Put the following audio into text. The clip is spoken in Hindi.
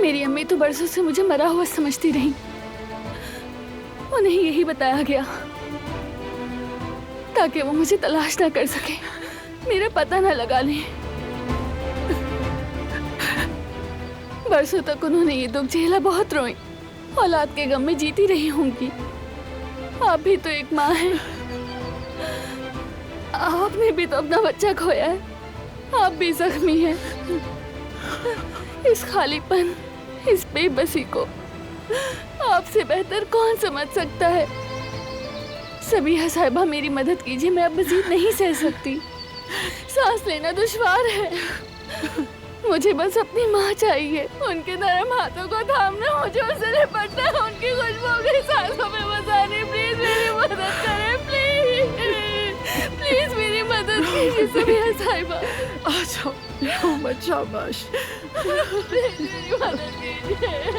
मेरी अम्मी तो बरसों से मुझे मरा हुआ समझती रही। उन्हें यही बताया गया ताकि वो मुझे तलाश ना कर सके, मेरा पता ना लगा लें। बरसों तक उन्होंने ये दुख झेला, बहुत रोई, औलाद के गम में जीती रही होंगी। आप भी तो एक माँ हैं, आपने भी तो अपना बच्चा खोया है, आप भी जख्मी हैं। इस खालीपन, इस बेबसी को आपसे बेहतर कौन समझ सकता है? सबीहा साहिबा मेरी मदद कीजिए, मैं अब मजीद नहीं सह सकती। सांस लेना दुश्वार है। मुझे बस अपनी माँ चाहिए, उनके नरम हाथों को थामना, मुझे उससे निपटना, उनकी खुशबू की सांसों में बसानी। प्लीज मेरी मदद करें, प्लीज प्लीज मेरी मदद कीजिए सबीहा साहिबा। आ जाओ, शाबाश। प्लीज मेरी मदद कीजिए।